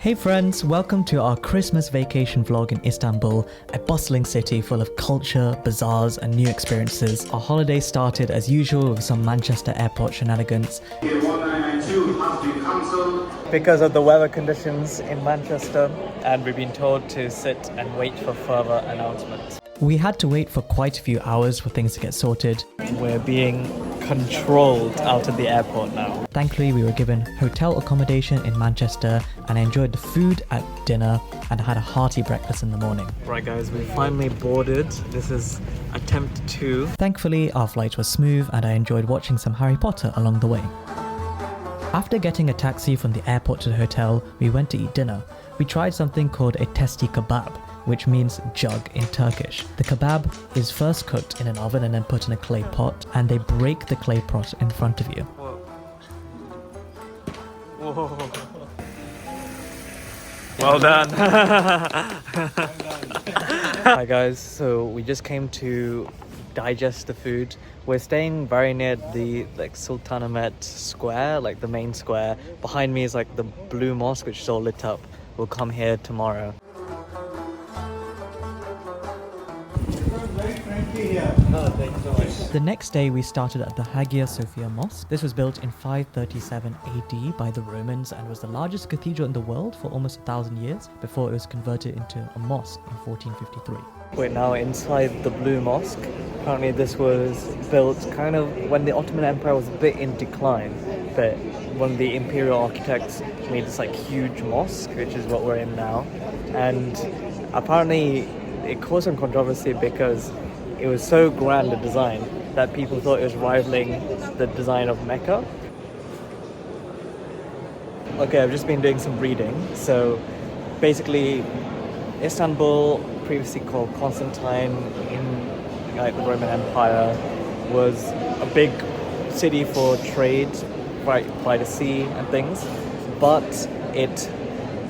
Hey friends, welcome to our Christmas vacation vlog in Istanbul, a bustling city full of culture, bazaars and new experiences. Our holiday started as usual with some Manchester airport shenanigans. 1992 has been cancelled Because of the weather conditions in Manchester, and we've been told to sit and wait for further announcements. We had to wait for quite a few hours for things to get sorted. We're being controlled out of the airport now. Thankfully, we were given hotel accommodation in Manchester and I enjoyed the food at dinner and had a hearty breakfast in the morning. Right guys, we finally boarded. This is attempt 2. Thankfully, our flight was smooth and I enjoyed watching some Harry Potter along the way. After getting a taxi from the airport to the hotel, we went to eat dinner. We tried something called a testi kebab, which means jug in Turkish. The kebab is first cooked in an oven and then put in a clay pot, and they break the clay pot in front of you. Whoa. Well done. Hi guys, so we just came to digest the food. We're staying very near the Sultanahmet Square, like the main square. Behind me is like the blue mosque, which is all lit up. We'll come here tomorrow. The next day we started at the Hagia Sophia Mosque. This was built in 537 AD by the Romans and was the largest cathedral in the world for almost 1,000 years before it was converted into a mosque in 1453. We're now inside the Blue Mosque. Apparently this was built kind of when the Ottoman Empire was a bit in decline, but one of the imperial architects made this like huge mosque, which is what we're in now. And apparently it caused some controversy because it was so grand a design that people thought it was rivaling the design of Mecca. Okay, I've just been doing some reading. So basically, Istanbul, previously called Constantine in like the Roman Empire, was a big city for trade by the sea and things, but it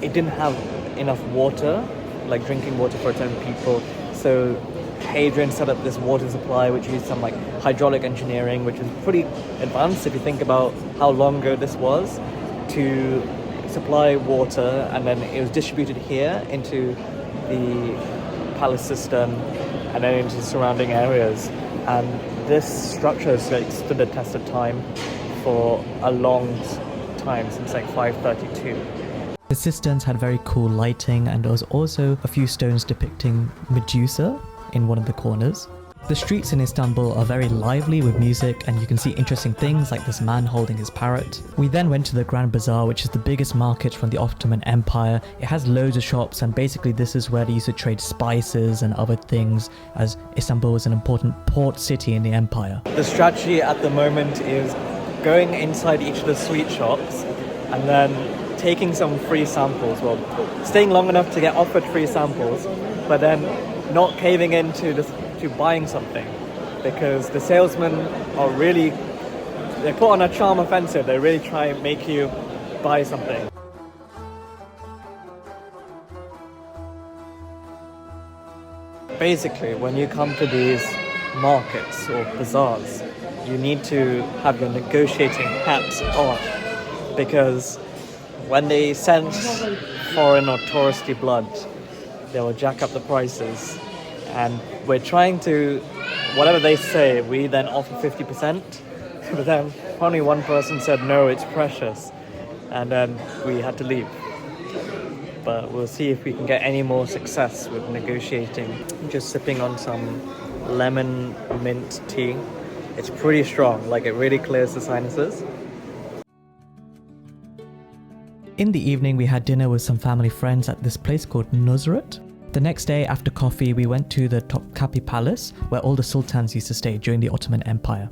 didn't have enough water, like drinking water for its own people. So Hadrian set up this water supply which used some like hydraulic engineering, which is pretty advanced if you think about how long ago this was, to supply water, and then it was distributed here into the palace system and then into the surrounding areas. And this structure has like stood the test of time for a long time, since like 532. The cisterns had very cool lighting, and there was also a few stones depicting Medusa in one of the corners. The streets in Istanbul are very lively with music, and you can see interesting things like this man holding his parrot. We then went to the Grand Bazaar, which is the biggest market from the Ottoman Empire. It has loads of shops, and basically this is where they used to trade spices and other things, as Istanbul is an important port city in the empire. The strategy at the moment is going inside each of the sweet shops and then taking some free samples, well, staying long enough to get offered free samples, but then not caving into to buying something, because the salesmen are really, they put on a charm offensive. They really try and make you buy something. Basically, when you come to these markets or bazaars, you need to have your negotiating hats on, because when they sense foreign or touristy blood, they will jack up the prices. And we're trying to, whatever they say, we then offer 50%. But then only one person said, no, it's precious. And then we had to leave. But we'll see if we can get any more success with negotiating. I'm just sipping on some lemon mint tea. It's pretty strong, like it really clears the sinuses. In the evening, we had dinner with some family friends at this place called Nusrat. The next day, after coffee, we went to the Topkapi Palace, where all the sultans used to stay during the Ottoman Empire.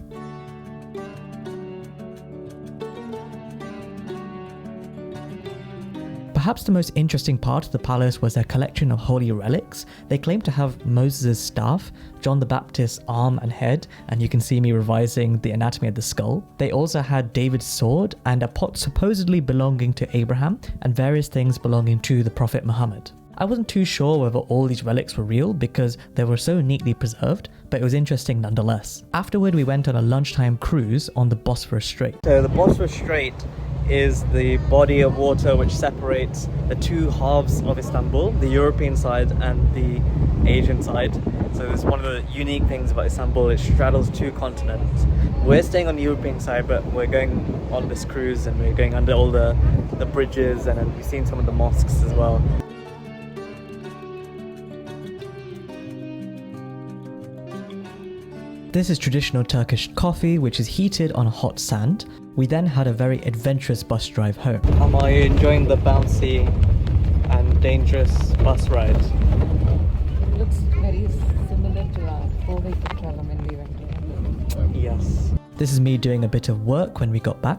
Perhaps the most interesting part of the palace was their collection of holy relics. They claim to have Moses' staff, John the Baptist's arm and head, and you can see me revising the anatomy of the skull. They also had David's sword and a pot supposedly belonging to Abraham, and various things belonging to the Prophet Muhammad. I wasn't too sure whether all these relics were real because they were so neatly preserved, but it was interesting nonetheless. Afterward, we went on a lunchtime cruise on the Bosphorus Strait. So the Bosphorus Strait is the body of water which separates the two halves of Istanbul, the European side and the Asian side. So it's one of the unique things about Istanbul, it straddles two continents. We're staying on the European side, but we're going on this cruise and we're going under all the bridges, and then we've seen some of the mosques as well. This is traditional Turkish coffee, which is heated on hot sand. We then had a very adventurous bus drive home. Am I enjoying the bouncy and dangerous bus ride? It looks very similar to our 4-vehicle travel when we went there. Yes. This is me doing a bit of work when we got back.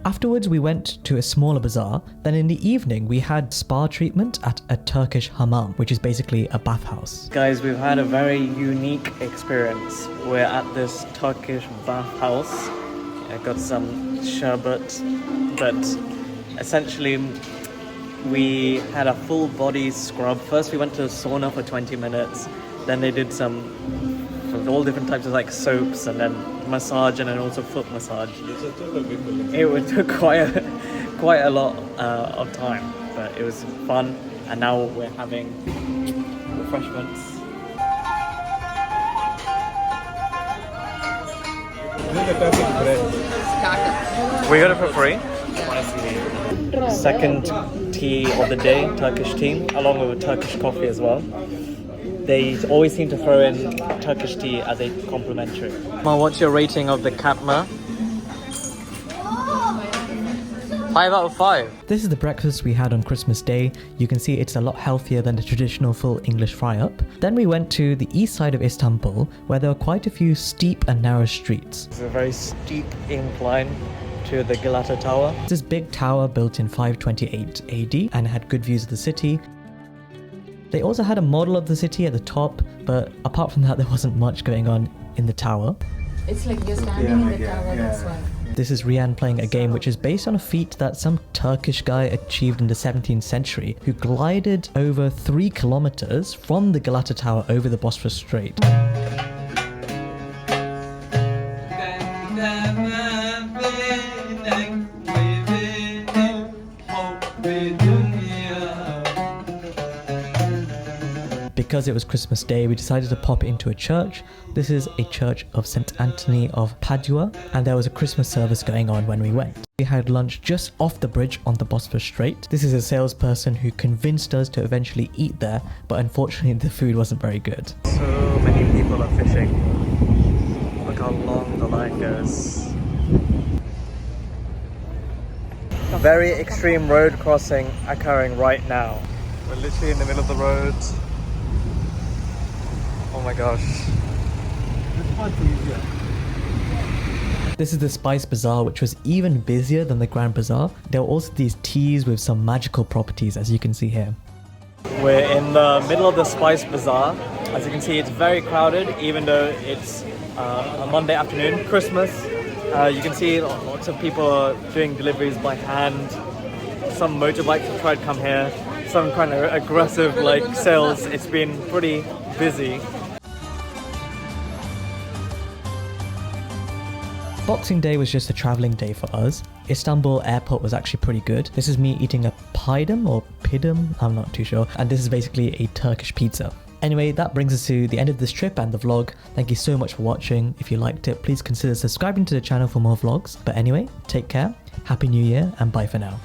Afterwards, we went to a smaller bazaar. Then in the evening, we had spa treatment at a Turkish Hamam, which is basically a bathhouse. Guys, we've had a very unique experience. We're at this Turkish bathhouse. I got some sherbet, but essentially we had a full body scrub. First, we went to a sauna for 20 minutes. Then they did some all different types of like soaps, and then massage, and then also foot massage. It took quite a lot of time, but it was fun. And now we're having refreshments. We got it for free. Second tea of the day, Turkish tea, along with a Turkish coffee as well. They always seem to throw in Turkish tea as a complimentary. What's your rating of the katmer? 5 out of 5. This is the breakfast we had on Christmas Day. You can see it's a lot healthier than the traditional full English fry-up. Then we went to the east side of Istanbul, where there were quite a few steep and narrow streets. It's a very steep incline to the Galata Tower. This big tower built in 528 AD and had good views of the city. They also had a model of the city at the top, but apart from that, there wasn't much going on in the tower. It's like you're standing in the tower, that's why. This is Rian playing a game which is based on a feat that some Turkish guy achieved in the 17th century, who glided over 3 kilometers from the Galata Tower over the Bosphorus Strait. Because it was Christmas Day, we decided to pop into a church. This is a church of St. Anthony of Padua, and there was a Christmas service going on when we went. We had lunch just off the bridge on the Bosphorus Strait. This is a salesperson who convinced us to eventually eat there, but unfortunately the food wasn't very good. So many people are fishing. Look how long the line goes. A very extreme road crossing occurring right now. We're literally in the middle of the road. Oh my gosh. This is the Spice Bazaar, which was even busier than the Grand Bazaar. There were also these teas with some magical properties, as you can see here. We're in the middle of the Spice Bazaar. As you can see, it's very crowded, even though it's a Monday afternoon, Christmas. You can see lots of people are doing deliveries by hand. Some motorbikes have tried to come here. Some kind of aggressive like sales. It's been pretty busy. Boxing Day was just a travelling day for us. Istanbul airport was actually pretty good. This is me eating a pidum or pidum, I'm not too sure. And this is basically a Turkish pizza. Anyway, that brings us to the end of this trip and the vlog. Thank you so much for watching. If you liked it, please consider subscribing to the channel for more vlogs. But anyway, take care, Happy New Year, and bye for now.